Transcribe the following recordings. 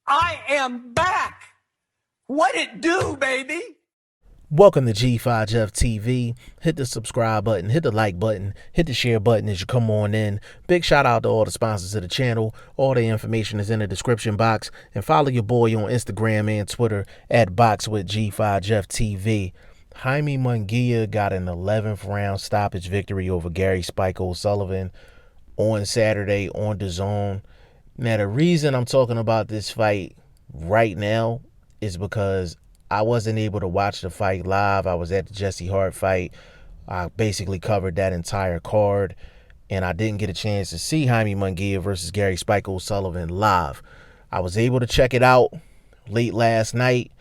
I am back. What it do, baby? Welcome to G5F TV. Hit the subscribe button, hit the like button, hit the share button as you come on in. Big shout out to all the sponsors of the channel. All the information is in the description box. And follow your boy on Instagram and Twitter at BoxWithG5F TV. Jaime Munguia got an 11th round stoppage victory over Gary Sullivan on Saturday on DAZN. Now, the reason I'm talking about this fight right now is because I wasn't able to watch the fight live. I was at the Jesse Hart fight. I basically covered that entire card, and I didn't get a chance to see Jaime Munguia versus Gary Sullivan live. I was able to check it out late last night,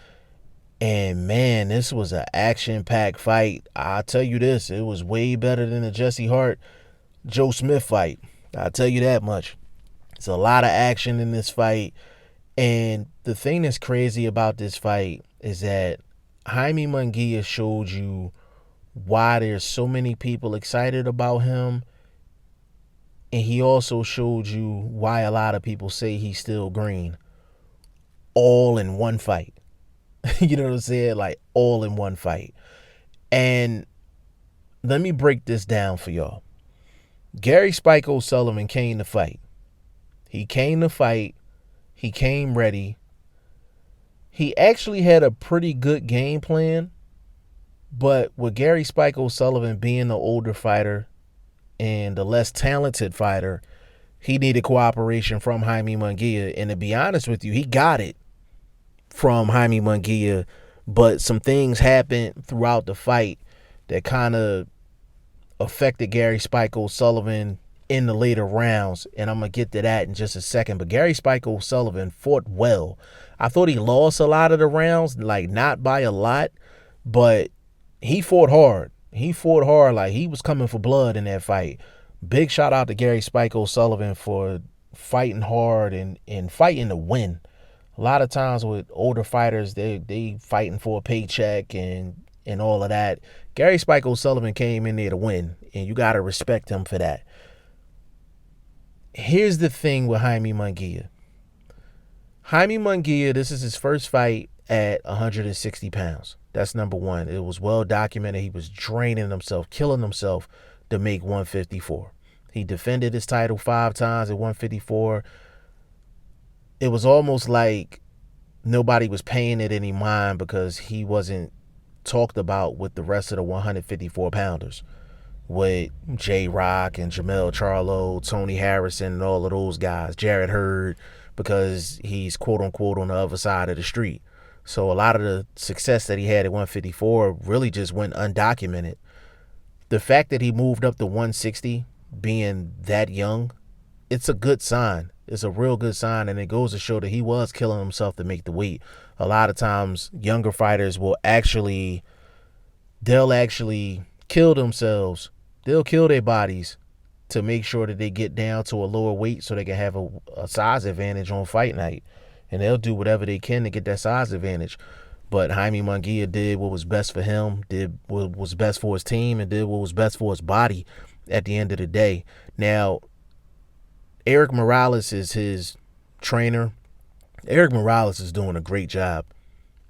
and man, this was an action-packed fight. I'll tell you this, it was way better than the Jesse Hart Joe Smith fight. I'll tell you that much. There's a lot of action in this fight, and the thing that's crazy about this fight is that Jaime Munguia showed you why there's so many people excited about him, and he also showed you why a lot of people say he's still green, all in one fight. You know what I'm saying? Like, all in one fight. And let me break this down for y'all. Gary Sullivan came to fight. He came to fight. He came ready. He actually had a pretty good game plan, but with Gary Sullivan being the older fighter and the less talented fighter, he needed cooperation from Jaime Munguia. And to be honest with you, he got it from Jaime Munguia, but some things happened throughout the fight that kind of affected Gary Sullivan in the later rounds, and I'm going to get to that in just a second. But Gary Sullivan fought well. I thought he lost a lot of the rounds, like not by a lot, but he fought hard. He fought hard, like he was coming for blood in that fight. Big shout out to Gary Sullivan for fighting hard and fighting to win. A lot of times with older fighters, they fighting for a paycheck and all of that. Gary Sullivan came in there to win, and you got to respect him for that. Here's the thing with Jaime Munguia. Jaime Munguia, this is his first fight at 160 pounds. That's number one. It was well documented. He was draining himself, killing himself to make 154. He defended his title 5 times at 154. It was almost like nobody was paying it any mind because he wasn't talked about with the rest of the 154 pounders. With J-Rock and Jamel Charlo, Tony Harrison, and all of those guys, Jarrett Hurd, because he's quote-unquote on the other side of the street. So a lot of the success that he had at 154 really just went undocumented. The fact that he moved up to 160, being that young, it's a good sign. It's a real good sign, and it goes to show that he was killing himself to make the weight. A lot of times, younger fighters will they'll actually kill themselves. They'll kill their bodies to make sure that they get down to a lower weight so they can have a size advantage on fight night. And they'll do whatever they can to get that size advantage. But Jaime Munguia did what was best for him, did what was best for his team, and did what was best for his body at the end of the day. Now, Eric Morales is his trainer. Eric Morales is doing a great job.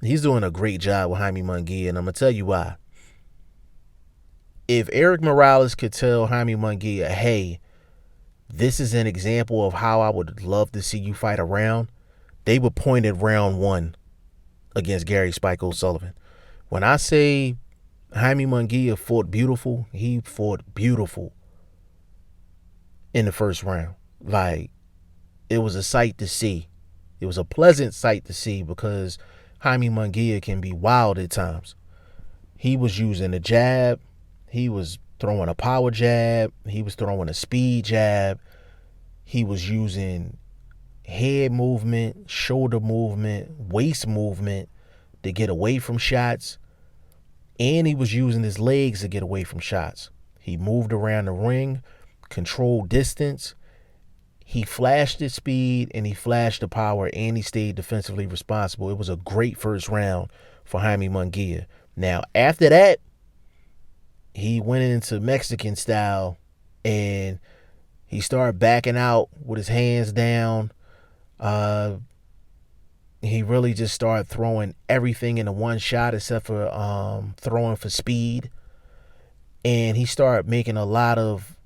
He's doing a great job with Jaime Munguia, and I'm going to tell you why. If Eric Morales could tell Jaime Munguia, hey, this is an example of how I would love to see you fight a round, they would point at round 1 against Gary Sullivan. When I say Jaime Munguia fought beautiful, he fought beautiful in the first round. Like, it was a sight to see. It was a pleasant sight to see because Jaime Munguia can be wild at times. He was using a jab. He was throwing a power jab. He was throwing a speed jab. He was using head movement, shoulder movement, waist movement to get away from shots. And he was using his legs to get away from shots. He moved around the ring, controlled distance. He flashed his speed and he flashed the power, and he stayed defensively responsible. It was a great first round for Jaime Munguia. Now, after that, he went into Mexican style and he started backing out with his hands down. he really just started throwing everything into one shot except for throwing for speed. And he started making a lot of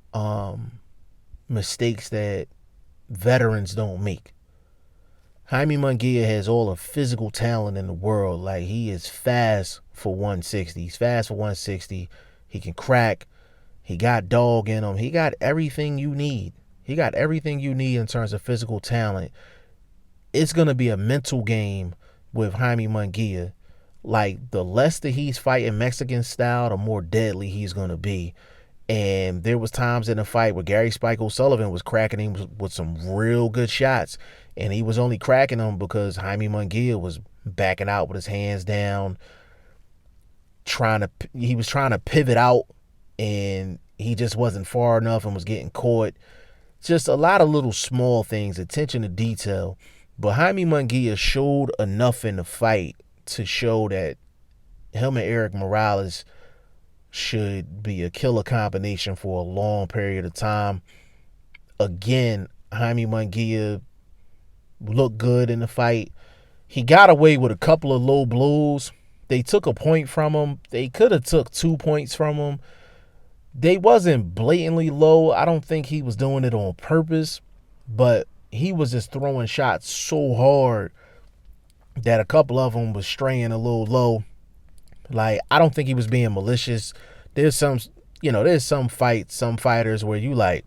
mistakes that veterans don't make. Jaime Munguia has all the physical talent in the world. Like, he is fast for 160. He's fast for 160. He can crack. He got dog in him. He got everything you need. He got everything you need in terms of physical talent. It's going to be a mental game with Jaime Munguia. Like, the less that he's fighting Mexican style, the more deadly he's going to be. And there was times in the fight where Gary Spike Sullivan was cracking him with some real good shots. And he was only cracking them because Jaime Munguia was backing out with his hands down. He was trying to pivot out, and he just wasn't far enough and was getting caught. Just a lot of little small things, attention to detail. But Jaime Munguia showed enough in the fight to show that him and Eric Morales should be a killer combination for a long period of time. Again, Jaime Munguia looked good in the fight. He got away with a couple of low blows. They took a point from him. They could have took 2 points from him. They wasn't blatantly low. I don't think he was doing it on purpose, but he was just throwing shots so hard that a couple of them was straying a little low. Like, I don't think he was being malicious. There's some fights, some fighters where you like,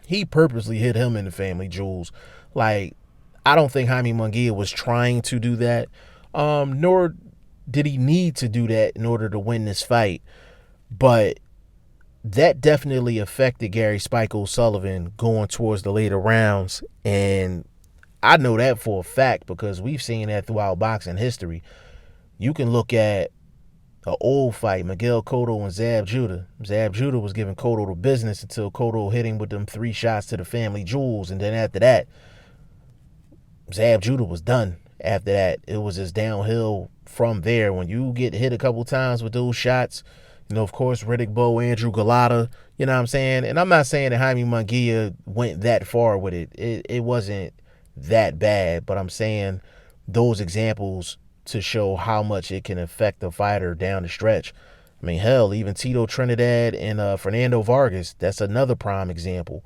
he purposely hit him in the family jewels. Like, I don't think Jaime Munguia was trying to do that, nor did he need to do that in order to win this fight. But that definitely affected Gary Spike Sullivan going towards the later rounds. And I know that for a fact because we've seen that throughout boxing history. You can look at an old fight, Miguel Cotto and Zab Judah. Zab Judah was giving Cotto the business until Cotto hit him with them 3 shots to the family jewels. And then after that, Zab Judah was done. After that, it was just downhill from there. When you get hit a couple times with those shots, of course, Riddick Bowe, Andrew Galata, you know what I'm saying? And I'm not saying that Jaime Munguia went that far with it. It wasn't that bad, but I'm saying those examples to show how much it can affect the fighter down the stretch. I mean, hell, even Tito Trinidad and Fernando Vargas, that's another prime example.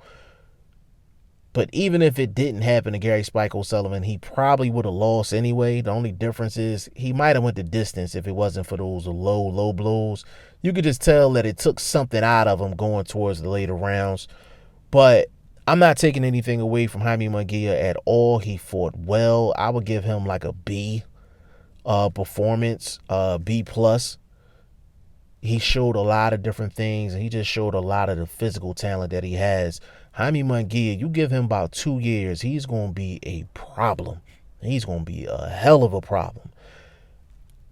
But even if it didn't happen to Gary Spike O'Sullivan, he probably would have lost anyway. The only difference is he might have went the distance if it wasn't for those low blows. You could just tell that it took something out of him going towards the later rounds. But I'm not taking anything away from Jaime Munguia at all. He fought well. I would give him like a B performance, B+. He showed a lot of different things, and he just showed a lot of the physical talent that he has. Jaime Munguia, you give him about 2 years, he's going to be a problem. He's going to be a hell of a problem.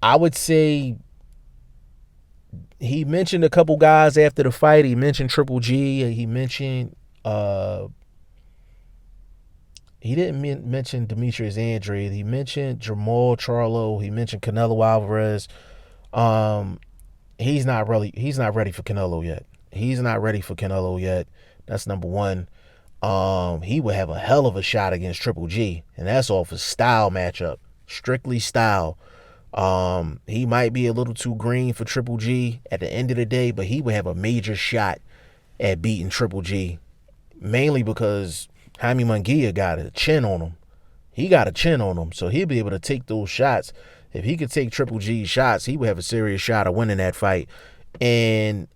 I would say he mentioned a couple guys after the fight. He mentioned Triple G. He mentioned, he didn't mention Demetrius Andrade. He mentioned Jamal Charlo. He mentioned Canelo Alvarez. He's not ready for Canelo yet. He's not ready for Canelo yet. That's number one. He would have a hell of a shot against Triple G, and that's off a style matchup, strictly style. He might be a little too green for Triple G at the end of the day, but he would have a major shot at beating Triple G, mainly because Jaime Munguia got a chin on him. He got a chin on him, so he'll be able to take those shots. If he could take Triple G's shots, he would have a serious shot of winning that fight. And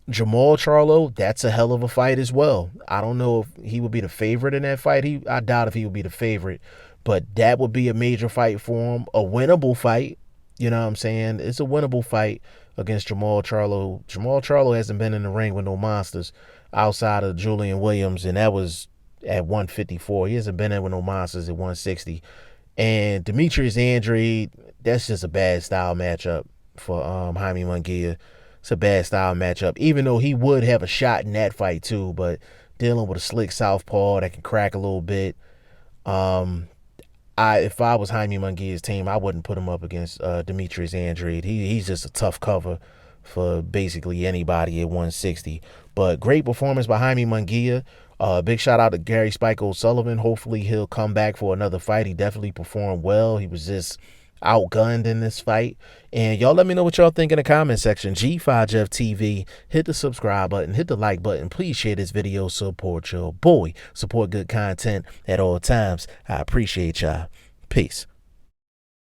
Jamal Charlo, that's a hell of a fight as well. I don't know if he would be the favorite in that fight. I doubt if he would be the favorite, but that would be a major fight for him, a winnable fight. You know what I'm saying? It's a winnable fight against Jamal Charlo. Jamal Charlo hasn't been in the ring with no monsters outside of Julian Williams, and that was at 154. He hasn't been in with no monsters at 160. And Demetrius Andrade, that's just a bad style matchup for Jaime Munguia. It's a bad style matchup, even though he would have a shot in that fight too, but dealing with a slick southpaw that can crack a little bit. If I was Jaime Munguia's team, I wouldn't put him up against Demetrius Andrade. He's just a tough cover for basically anybody at 160. But great performance by Jaime Munguia. Big shout out to Gary Sullivan. Hopefully he'll come back for another fight. He definitely performed well. He was just outgunned in this fight. And y'all let me know what y'all think in the comment section. G5Jeff TV. Hit the subscribe button. Hit the like button. Please share this video. Support your boy. Support good content at all times. I appreciate y'all. Peace.